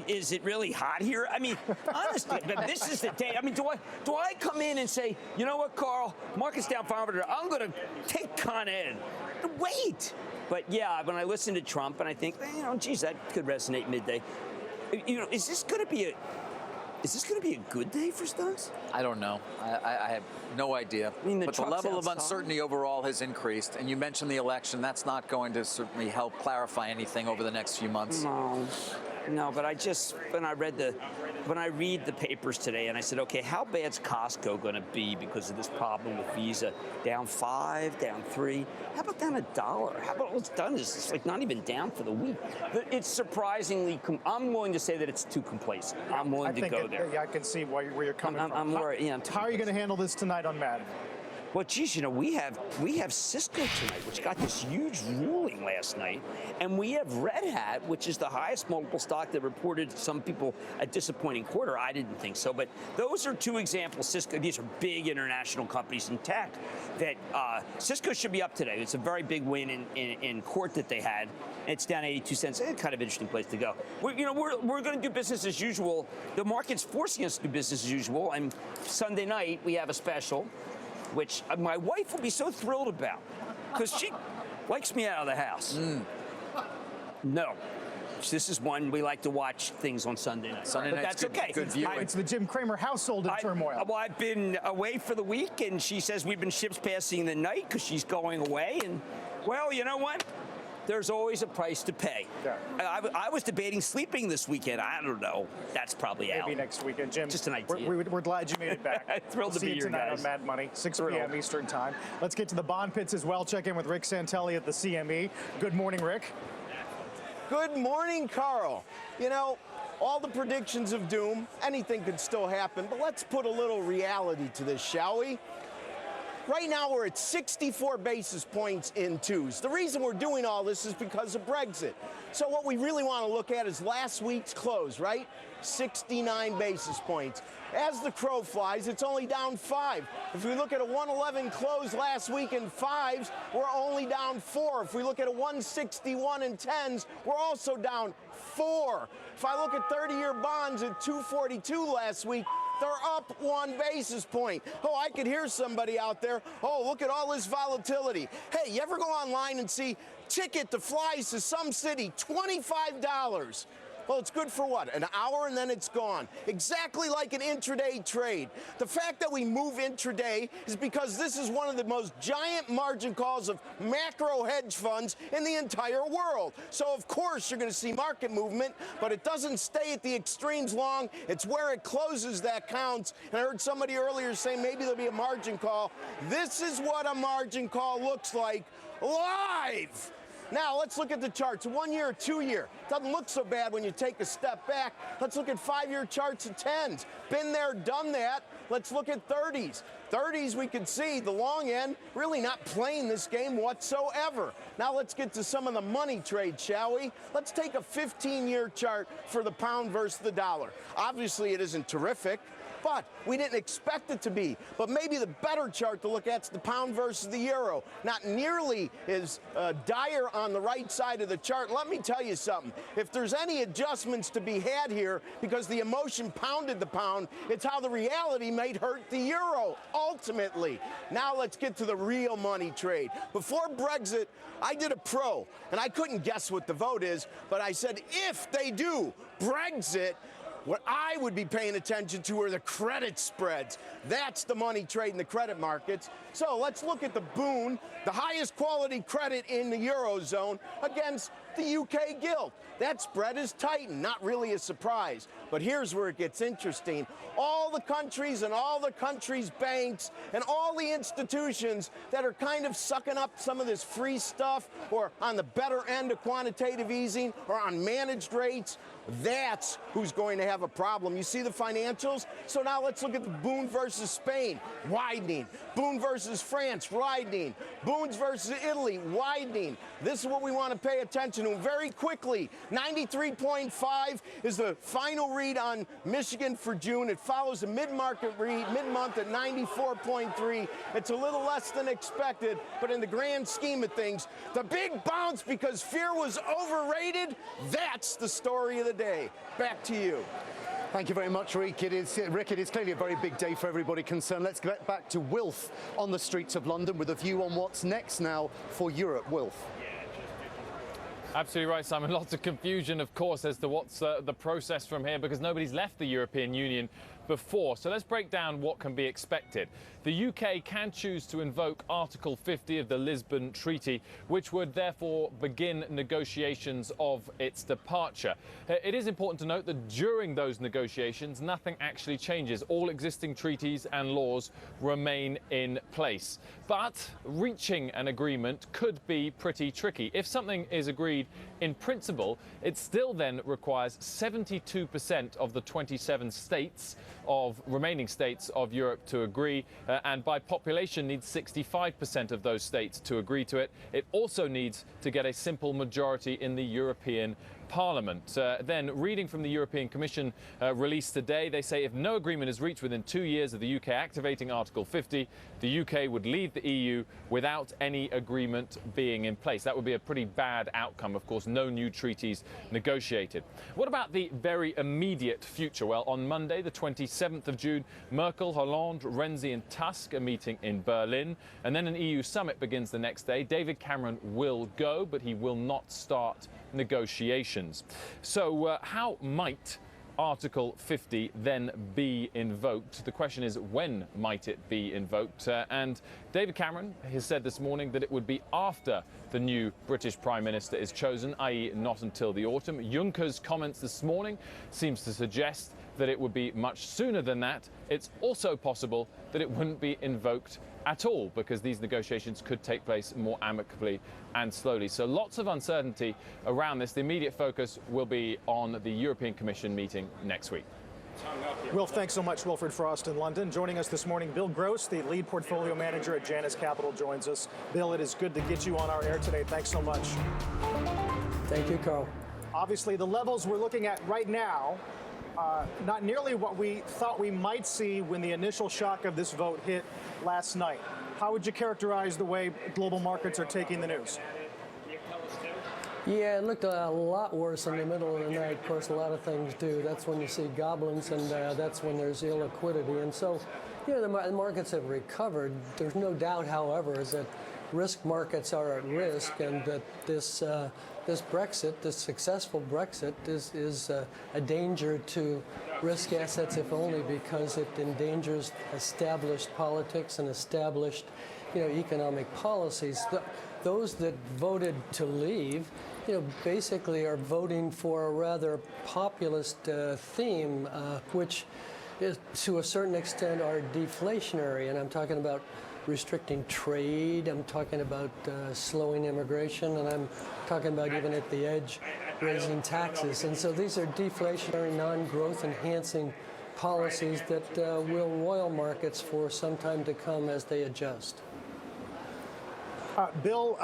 C: Is it really hot here? I mean, honestly, this is the day. I mean, do I come in and say, you know what, Carl, market's down 500. I'm going to take Con Ed. Wait. But yeah, when I listen to Trump and I think, geez, that could resonate midday. Is this going to be a good day for stocks?
D: I don't know. I have no idea. But the level of uncertainty overall has increased. And you mentioned the election. That's not going to certainly help clarify anything over the next few months.
C: No, but when I read the papers today and I said, okay, how bad's Costco going to be because of this problem with Visa? Down 5, down 3. How about down $1? How about what's done is it's like not even down for the week. It's surprisingly, I'm willing to say that it's too complacent. I'm willing to go there.
B: Yeah, I can see where you're coming from.
C: I'm worried.
B: How are you going to handle this tonight on Madden?
C: Well, geez, we have Cisco tonight, which got this huge ruling last night, and we have Red Hat, which is the highest multiple stock that reported some people a disappointing quarter. I didn't think so, but those are two examples. Cisco, these are big international companies in tech that Cisco should be up today. It's a very big win in court that they had. It's down 82 cents. Kind of interesting place to go. We're going to do business as usual. The market's forcing us to do business as usual, and Sunday night we have a special, which my wife will be so thrilled about because she likes me out of the house. No. This is one we like to watch things on Sunday night.
D: But
C: that's okay.
D: Good viewing.
B: It's the Jim Cramer household in turmoil.
C: Well, I've been away for the week, and she says we've been ships passing the night because she's going away. And, well, you know what? There's always a price to pay.
B: Yeah.
C: I was debating sleeping this weekend. I don't know. That's probably out.
B: Maybe next weekend, Jim.
C: Just an idea.
B: We're glad you made it back.
C: Thrilled to be here,
B: tonight
C: guys.
B: on Mad Money, 6 p.m. Eastern Time. Let's get to the bond pits as well. Check in with Rick Santelli at the CME. Good morning, Rick.
G: Good morning, Carl. You know, all the predictions of doom, anything could still happen, but let's put a little reality to this, shall we? Right now, we're at 64 basis points in twos. The reason we're doing all this is because of Brexit. So what we really want to look at is last week's close, right? 69 basis points. As the crow flies, it's only down 5. If we look at a 111 close last week in 5s, we're only down 4. If we look at a 161 in 10s, we're also down 4. If I look at 30-year bonds at 242 last week, they're up 1 basis point. Oh, I could hear somebody out there. Oh, look at all this volatility. Hey, you ever go online and see ticket that flies to some city, $25? Well, it's good for what? An hour and then it's gone. Exactly like an intraday trade. The fact that we move intraday is because this is one of the most giant margin calls of macro hedge funds in the entire world. So, of course, you're going to see market movement, but it doesn't stay at the extremes long. It's where it closes that counts. And I heard somebody earlier say maybe there'll be a margin call. This is what a margin call looks like live. Now, let's look at the charts. 1 year, 2 year. Doesn't look so bad when you take a step back. Let's look at 5-year charts of 10s. Been there, done that. Let's look at 30s. 30s, we can see the long end really not playing this game whatsoever. Now let's get to some of the money trades, shall we? Let's take a 15-year chart for the pound versus the dollar. Obviously, it isn't terrific, but we didn't expect it to be. But maybe the better chart to look at is the pound versus the euro. Not nearly as dire on the right side of the chart. Let me tell you something. If there's any adjustments to be had here because the emotion pounded the pound, it's how the reality might hurt the euro, ultimately. Now let's get to the real money trade. Before Brexit, I did a pro, and I couldn't guess what the vote is, but I said if they do Brexit, what I would be paying attention to are the credit spreads. That's the money trade in the credit markets. So let's look at the Boon, the highest quality credit in the Eurozone, against the UK gilt. That spread is tightened, not really a surprise. But here's where it gets interesting. All the countries and all the countries' banks and all the institutions that are kind of sucking up some of this free stuff or on the better end of quantitative easing or on managed rates, that's who's going to have a problem. You see the financials? So now let's look at the Boon versus Spain, widening. Boon versus France, widening. Boons versus Italy, widening. This is what we want to pay attention to very quickly. 93.5 is the final read on Michigan for June. It follows a mid-market read, mid-month at 94.3. It's a little less than expected, but in the grand scheme of things, the big bounce because fear was overrated, that's the story of the day. Back to you.
B: Thank you very much, Rick. It is clearly a very big day for everybody concerned. Let's get back to Wilf on the streets of London with a view on what's next now for Europe. Wilf.
H: Absolutely right, Simon. Lots of confusion, of course, as to what's the process from here, because nobody's left the European Union before. So let's break down what can be expected. The UK can choose to invoke Article 50 of the Lisbon Treaty, which would therefore begin negotiations of its departure. It is important to note that during those negotiations, nothing actually changes. All existing treaties and laws remain in place. But reaching an agreement could be pretty tricky. If something is agreed in principle, it still then requires 72% of the 27 states of remaining states of Europe to agree, and by population needs 65% of those states to agree to it. It also needs to get a simple majority in the European Parliament. Then, reading from the European Commission released today, they say if no agreement is reached within 2 years of the UK activating Article 50, the UK would leave the EU without any agreement being in place. That would be a pretty bad outcome. Of course, no new treaties negotiated. What about the very immediate future? Well, on Monday, the 27th of June, Merkel, Hollande, Renzi and Tusk are meeting in Berlin, and then an EU summit begins the next day. David Cameron will go, but he will not start negotiations. So how might Article 50 then be invoked? The question is, when might it be invoked? And David Cameron has said this morning that it would be after the new British Prime Minister is chosen, i.e. not until the autumn. Juncker's comments this morning seems to suggest that it would be much sooner than that. It's also possible that it wouldn't be invoked at all, because these negotiations could take place more amicably and slowly. So lots of uncertainty around this. The immediate focus will be on the European Commission meeting next week.
B: Will, thanks so much. Wilfred Frost in London. Joining us this morning, Bill Gross, the lead portfolio manager at Janus Capital, joins us. Bill, it is good to get you on our air today. Thanks so much.
I: Thank you, Carl.
B: Obviously, the levels we're looking at right now, not nearly what we thought we might see when the initial shock of this vote hit last night. How would you characterize the way global markets are taking the news?
I: Yeah, it looked a lot worse in the middle of the night. Of course, a lot of things do. That's when you see goblins, and that's when there's illiquidity. And so, you know, the markets have recovered. There's no doubt, however, that risk markets are at risk, and that this Brexit, this successful Brexit, is a danger to risk assets, if only because it endangers established politics and established, you know, economic policies. Those that voted to leave, you know, basically are voting for a rather populist theme, which is, to a certain extent, are deflationary. And I'm talking about restricting trade, I'm talking about slowing immigration, and I'm talking about, even at the edge, raising taxes. And so these are deflationary, non-growth enhancing policies that will roil markets for some time to come as they adjust.
B: Bill,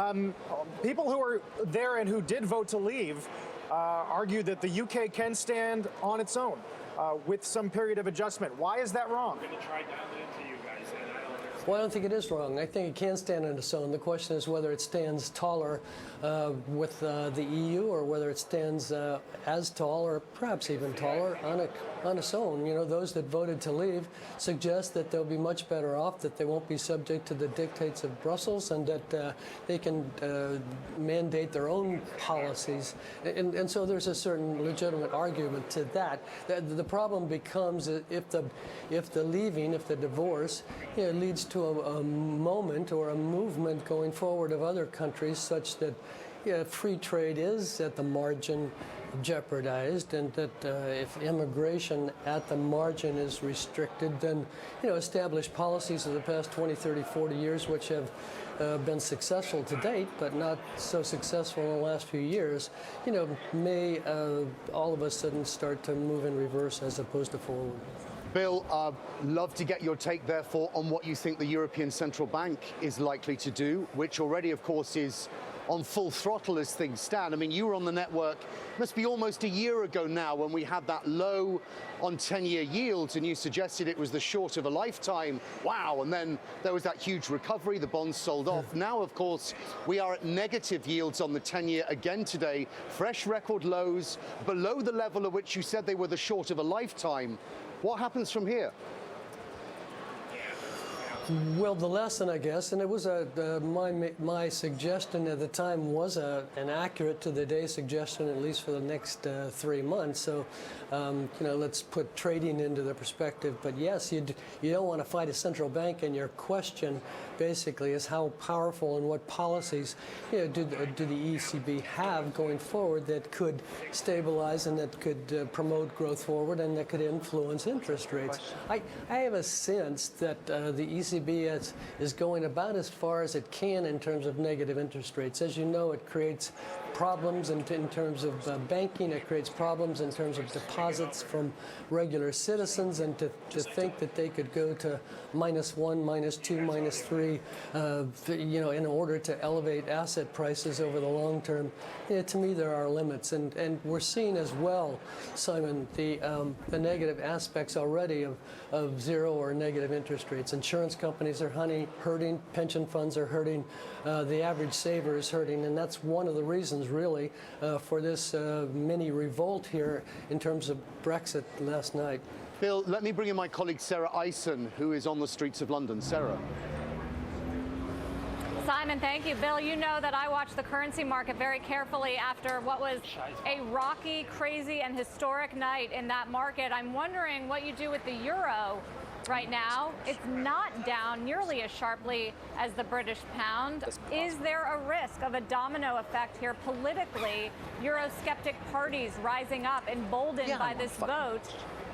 B: people who are there and who did vote to leave argue that the UK can stand on its own with some period of adjustment. Why is that wrong?
I: Well, I don't think it is wrong. I think it can stand on its own. The question is whether it stands taller with the EU, or whether it stands as tall, or perhaps even taller on its own. You know, those that voted to leave suggest that they'll be much better off, that they won't be subject to the dictates of Brussels, and that they can mandate their own policies. And so there's a certain legitimate argument to that. The problem becomes if the leaving, if the divorce, you know, leads to a moment or a movement going forward of other countries such that, yeah, free trade is at the margin jeopardized, and that if immigration at the margin is restricted, then, you know, established policies of the past 20, 30, 40 years, which have been successful to date, but not so successful in the last few years, you know, may all of a sudden start to move in reverse as opposed to forward.
J: Bill, love to get your take, therefore, on what you think the European Central Bank is likely to do, which already, of course, is on full throttle as things stand. I mean, you were on the network, must be almost a year ago now, when we had that low on 10-year yields, and you suggested it was the short of a lifetime. Wow, and then there was that huge recovery, the bonds sold off. Now, of course, we are at negative yields on the 10-year again today, fresh record lows, below the level at which you said they were the short of a lifetime. What happens from here?
I: Well, the lesson, I guess, and it was my suggestion at the time was an accurate to the day suggestion, at least for the next 3 months. So, you know, let's put trading into the perspective. But yes, you don't want to fight a central bank, and your question basically is how powerful and what policies, you know, do the ECB have going forward that could stabilize and that could promote growth forward and that could influence interest rates. I have a sense that the ECB is going about as far as it can in terms of negative interest rates. As you know, it creates problems in terms of banking. It creates problems in terms of deposits from regular citizens, and to think that they could go to -1, -2, -3, you know, in order to elevate asset prices over the long term. You know, to me, there are limits, and we're seeing as well, Simon, the negative aspects already of zero or negative interest rates. Insurance companies are hurting, pension funds are hurting, the average saver is hurting, and that's one of the reasons, really, for this mini revolt here in terms of Brexit last night.
J: Bill, let me bring in my colleague Sarah Eisen, who is on the streets of London. Sarah.
K: Simon, thank you. Bill, you know that I watch the currency market very carefully after what was a rocky, crazy, and historic night in that market. I'm wondering what you do with the euro right now. It's not down nearly as sharply as the British pound. Is there a risk of a domino effect here politically? Eurosceptic parties rising up, emboldened by this vote.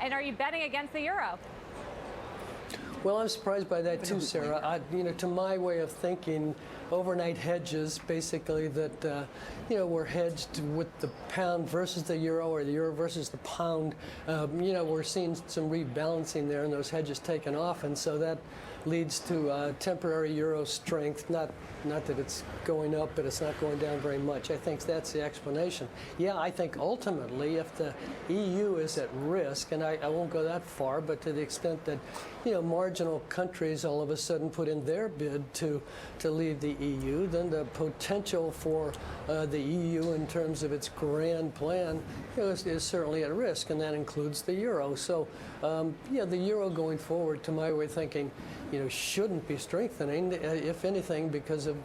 K: And are you betting against the euro?
I: Well, I'm surprised by that too, Sarah. To my way of thinking, overnight hedges, basically that, we're hedged with the pound versus the euro or the euro versus the pound. We're seeing some rebalancing there and those hedges taken off. And so that leads to temporary euro strength. Not that it's going up, but it's not going down very much. I think that's the explanation. Yeah, I think ultimately if the EU is at risk, and I won't go that far, but to the extent that, marginal countries all of a sudden put in their bid to leave the EU, then the potential for the EU in terms of its grand plan is certainly at risk, and that includes the euro. So, the euro going forward, to my way of thinking, shouldn't be strengthening, if anything, because of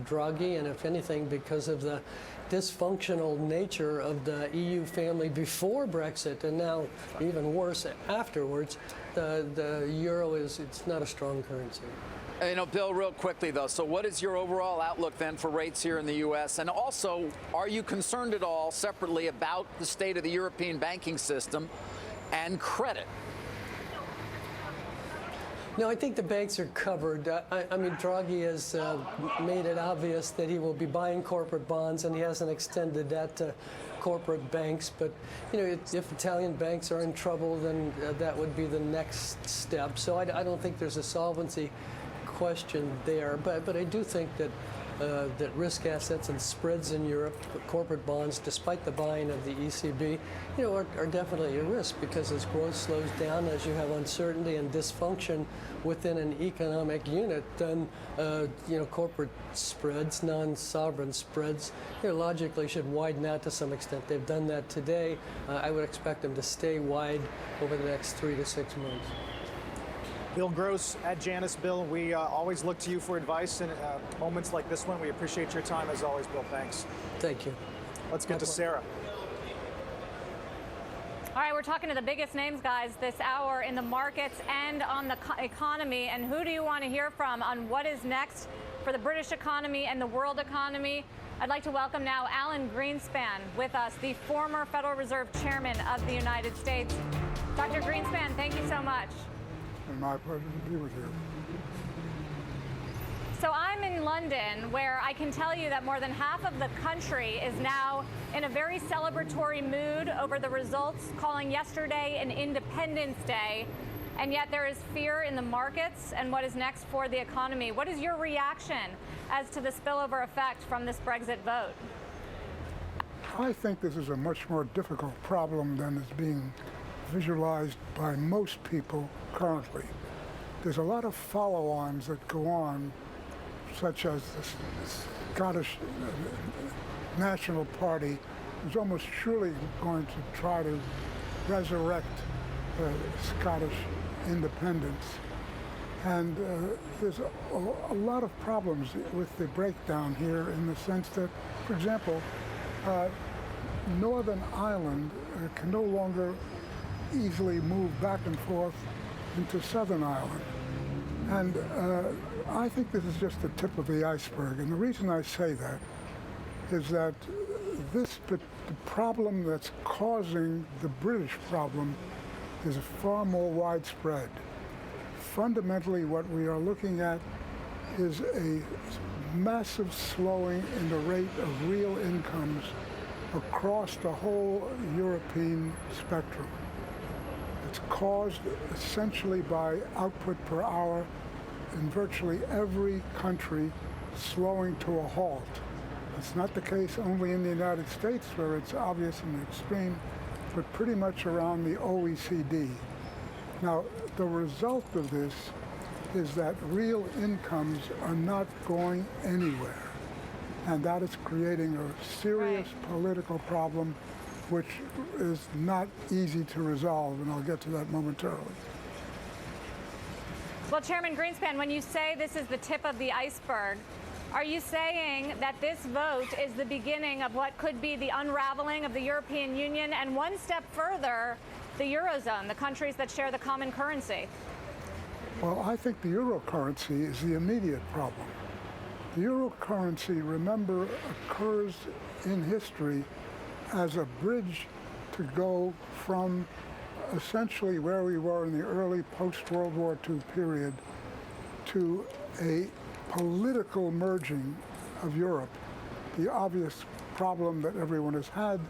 I: Draghi, and if anything, because of the dysfunctional nature of the EU family before Brexit, and now even worse afterwards. The euro it's not a strong currency.
D: Bill, real quickly though, so what is your overall outlook then for rates here in the U.S.? And also, are you concerned at all separately about the state of the European banking system and credit?
I: No, I think the banks are covered. Draghi has made it obvious that he will be buying corporate bonds, and he hasn't extended that to corporate banks. But, if Italian banks are in trouble, then that would be the next step. So I don't think there's a solvency question there. But I do think that that risk assets and spreads in Europe, corporate bonds, despite the buying of the ECB, are definitely a risk, because as growth slows down, as you have uncertainty and dysfunction within an economic unit, then corporate spreads, non-sovereign spreads, logically should widen out to some extent. They've done that today. I would expect them to stay wide over the next 3 to 6 months.
B: Bill Gross at Janus. Bill, we always look to you for advice in moments like this one. We appreciate your time as always, Bill. Thanks.
I: Thank you.
B: Let's get to Sarah.
K: All right, we're talking to the biggest names, guys, this hour in the markets and on the economy. And who do you want to hear from on what is next for the British economy and the world economy? I'd like to welcome now Alan Greenspan with us, the former Federal Reserve Chairman of the United States. Dr. Greenspan, thank you so much.
L: My pleasure to be with you.
K: So I'm in London, where I can tell you that more than half of the country is now in a very celebratory mood over the results, calling yesterday an Independence Day. And yet there is fear in the markets and what is next for the economy. What is your reaction as to the spillover effect from this Brexit vote?
L: I think this is a much more difficult problem than is being visualized by most people currently. There's a lot of follow-ons that go on, such as the Scottish National Party is almost surely going to try to resurrect Scottish independence. And there's a lot of problems with the breakdown here, in the sense that, for example, Northern Ireland can no longer easily move back and forth into Southern Ireland. And I think this is just the tip of the iceberg. And the reason I say that is that the problem that's causing the British problem is far more widespread. Fundamentally, what we are looking at is a massive slowing in the rate of real incomes across the whole European spectrum. It's caused essentially by output per hour in virtually every country slowing to a halt. It's not the case only in the United States, where it's obvious in the extreme, but pretty much around the OECD. Now, the result of this is that real incomes are not going anywhere. And that is creating a serious political problem, which is not easy to resolve, and I'll get to that momentarily.
K: Well, Chairman Greenspan, when you say this is the tip of the iceberg, are you saying that this vote is the beginning of what could be the unraveling of the European Union, and one step further, the Eurozone, the countries that share the common currency?
L: Well, I think the euro currency is the immediate problem. The euro currency, remember, occurs in history as a bridge to go from essentially where we were in the early post-World War II period to a political merging of Europe. The obvious problem that everyone has had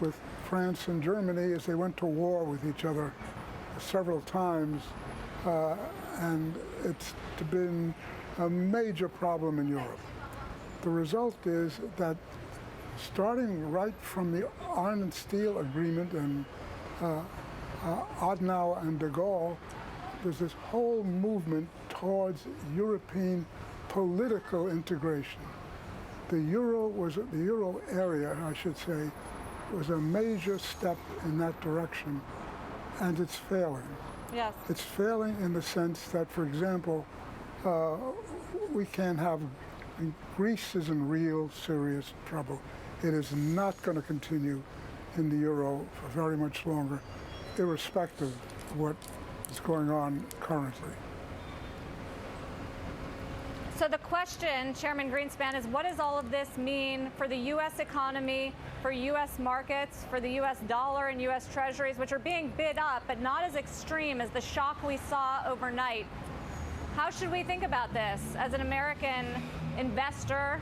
L: with France and Germany is they went to war with each other several times, and it's been a major problem in Europe. The result is that starting right from the Iron and Steel Agreement and Adenauer and de Gaulle, there's this whole movement towards European political integration. The euro area, I should say, was a major step in that direction, and it's failing.
K: Yes.
L: It's failing in the sense that, for example, we can't have, Greece is in real serious trouble. It is not going to continue in the euro for very much longer, irrespective of what is going on currently.
K: So the question, Chairman Greenspan, is what does all of this mean for the U.S. economy, for U.S. markets, for the U.S. dollar and U.S. treasuries, which are being bid up, but not as extreme as the shock we saw overnight? How should we think about this as an American investor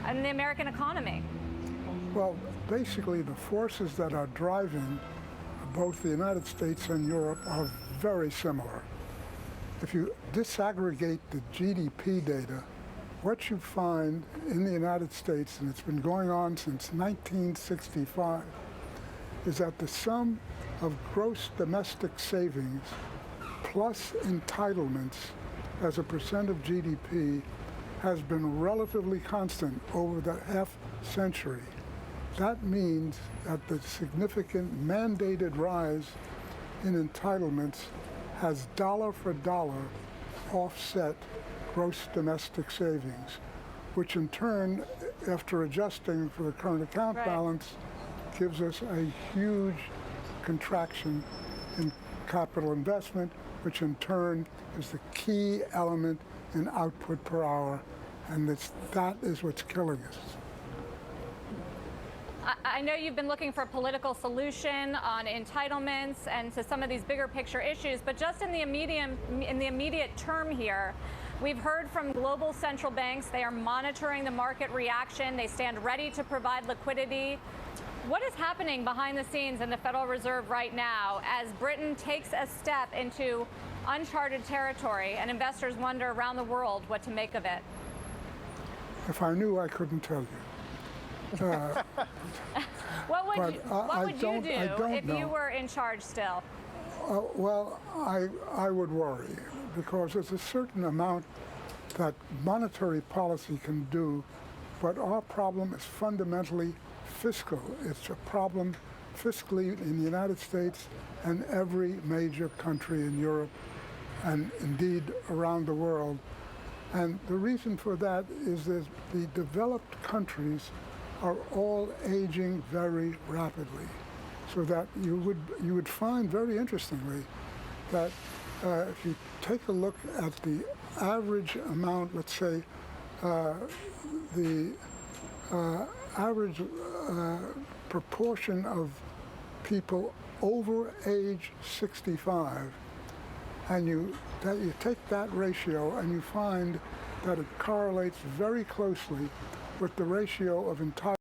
K: in the American economy?
L: Well, basically, the forces that are driving both the United States and Europe are very similar. If you disaggregate the GDP data, what you find in the United States, and it's been going on since 1965, is that the sum of gross domestic savings plus entitlements as a percent of GDP has been relatively constant over the half century. That means that the significant mandated rise in entitlements has dollar for dollar offset gross domestic savings, which in turn, after adjusting for the current account balance, gives us a huge contraction in capital investment, which in turn is the key element in output per hour, and that is what's killing us.
K: I know you've been looking for a political solution on entitlements and to some of these bigger picture issues, but just in the immediate term here, we've heard from global central banks. They are monitoring the market reaction. They stand ready to provide liquidity. What is happening behind the scenes in the Federal Reserve right now as Britain takes a step into uncharted territory and investors wonder around the world what to make of it?
L: If I knew, I couldn't tell you.
K: What would you do if you were in charge still?
L: Well, I would worry, because there's a certain amount that monetary policy can do, but our problem is fundamentally fiscal. It's a problem fiscally in the United States and every major country in Europe and indeed around the world. And the reason for that is that the developed countries are all aging very rapidly, so that you would find very interestingly that if you take a look at the average amount, let's say the average proportion of people over age 65, and you take that ratio and you find that it correlates very closely with the ratio of entire